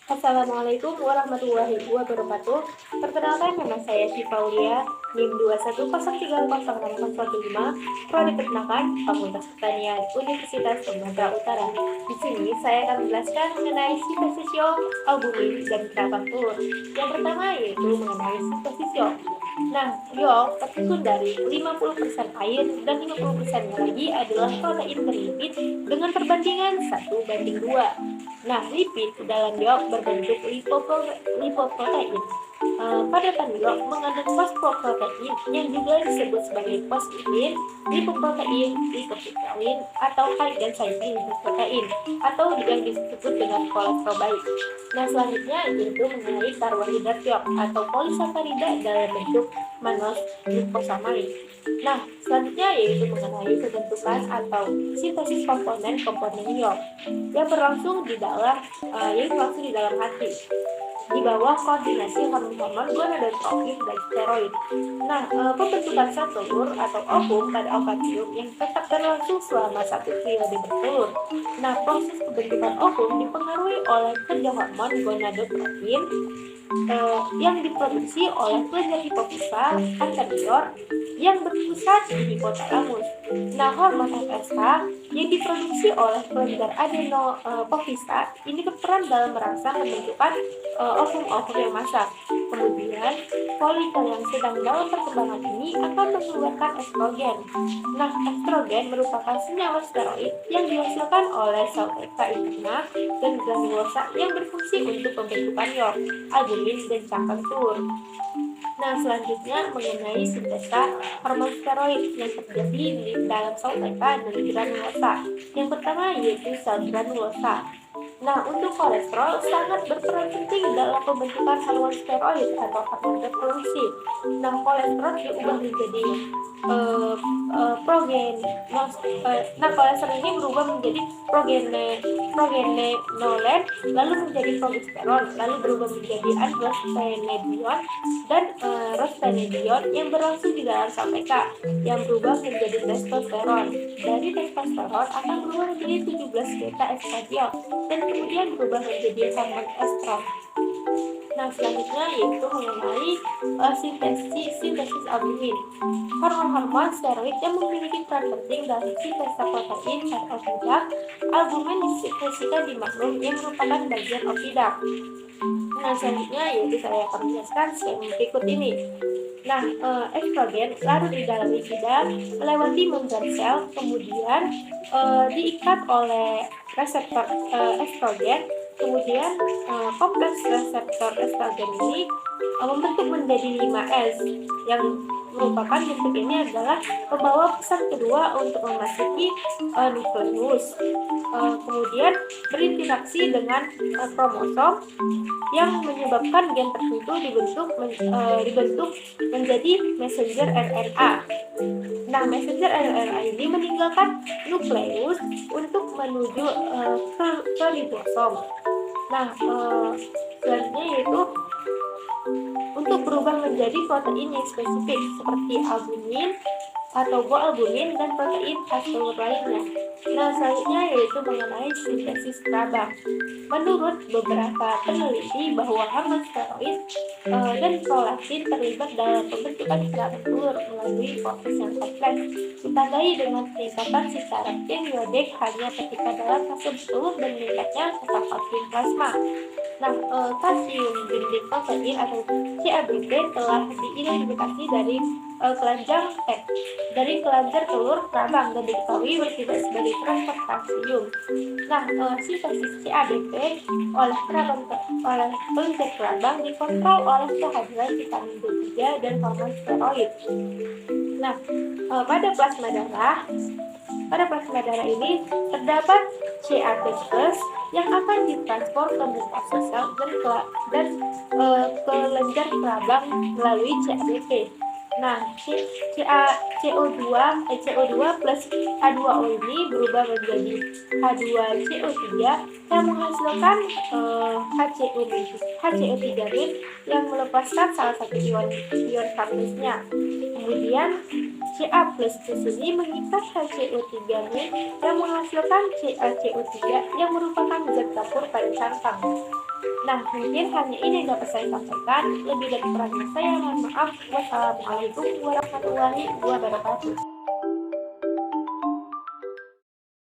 Assalamualaikum warahmatullahi wabarakatuh. Perkenalkan, nama saya Syifa Aulia, NIM 210306015, Prodi Peternakan, Fakultas Pertanian, Universitas Sumatera Utara. Di sini saya akan menjelaskan mengenai sintesisio, albumin, dan kerapan telur. Yang pertama yaitu mengenai sintesisio. Nah, yolk tersusun dari 50% air dan 50%-nya lagi adalah protein berlipid dengan perbandingan 1:2. Nah, lipid dalam yolk berbentuk lipoprotein. Padatan yolk mengandung fosfoprotein yang juga disebut sebagai fosfidin, lipoprotein, lipofuscin, atau high density lipoprotein, atau yang disebut dengan kolesterol baik. Nah, selanjutnya yaitu mengenai karbohidrat yolk atau polisakarida dalam bentuk mannose glucosamine. Nah, selanjutnya yaitu mengenai pembentukan atau sintesis komponen-komponen yolk yang berlangsung di dalam hati di bawah koordinasi hormon-hormon gonadotropin dan steroid. Nah, pembentukan sel telur atau ovum pada ovarium yang tetap berlangsung selama 1 periode bertelur. Nah, proses pembentukan ovum dipengaruhi oleh kerja hormon gonadotropin yang diproduksi oleh kelenjar hipofisa anterior yang berpusat di hipotalamus. Nah, hormon FSH yang diproduksi oleh kelenjar adenopofisa ini berperan dalam merangsang pembentukan ovum-ovum yang masak. Kemudian, folikel yang sedang dalam perkembangan ini akan mengeluarkan estrogen. Nah, estrogen merupakan senyawa steroid yang dihasilkan oleh sel T interna dan granulosa yang berfungsi untuk pembentukan yolk, albumin, dan cangkang telur. Nah, selanjutnya mengenai sintesa hormon steroid yang terjadi di dalam sel T dan granulosa. Yang pertama yaitu sel granulosa. Nah, untuk kolesterol sangat berperan penting dalam pembentukan hormon steroid atau hormon reproduksi. Nah, kolesterol diubah menjadi kolesterol ini berubah menjadi progenenolen, lalu menjadi progesteron, lalu berubah menjadi androstenedion dan rostenedion yang berlangsung di dalam sel TK yang berubah menjadi testosteron. Dari testosteron akan berubah menjadi 17 beta estradiol dan kemudian berubah menjadi hormon estron. Nah, selanjutnya yaitu mengenai sintesis albumin. Hormon-hormon steroid yang memiliki peran penting dalam sintesa protein atau oksidak, albumin disekresikan di magnum yang merupakan bagian oksidak. Nah, selanjutnya yaitu saya akan menjelaskan skema berikut ini. Nah, estrogen larut di dalam epidermis melewati membran sel, kemudian diikat oleh reseptor estrogen. Kemudian kompleks reseptor estrogen ini membentuk menjadi 5S yang merupakan bentuk ini adalah pembawa pesan kedua untuk memasuki nukleus. Kemudian berinteraksi dengan kromosom yang menyebabkan gen tertentu dibentuk menjadi messenger RNA. Nah, messenger RNA ini meninggalkan nukleus untuk menuju ke ribosom. Nah, selanjutnya yaitu untuk berubah menjadi protein yang spesifik seperti albumin atau goalbumin dan protein khas telur lainnya. Nah, selanjutnya yaitu mengenai sintesis kerabang. Menurut beberapa peneliti bahwa hormon steroid dan prolaktin terlibat dalam pembentukan kerabang telur melalui proses yang kompleks, ditandai dengan peningkatan secara periodik hanya ketika dalam fase bertelur dan meningkatnya kalsium plasma. Nah, kalsium binding protein atau CABP telah diidentifikasi dari kelenjar telur kerabang dan diketahui bersifat sebagai transport kalsium. Nah, sintesis CABP oleh kelenjar kerabang dikontrol oleh kehadiran vitamin B3 dan hormon steroid. Nah, pada plasma darah ini terdapat CAP+ yang akan ditransfer ke metase sel dan kelenjar kerabang melalui CABP. Nah, CO2 plus H2O ini berubah menjadi H2CO3 yang menghasilkan HCO3 yang melepaskan salah satu ion K+-nya. Kemudian Ca++ ini mengikat HCO3 yang menghasilkan CaCO3 yang merupakan zat kapur pada cangkang. Nah, mungkin hanya ini yang dapat saya sampaikan. Lebih dari kurangnya saya mohon maaf. Wassalamualaikum warahmatullahi wabarakatuh.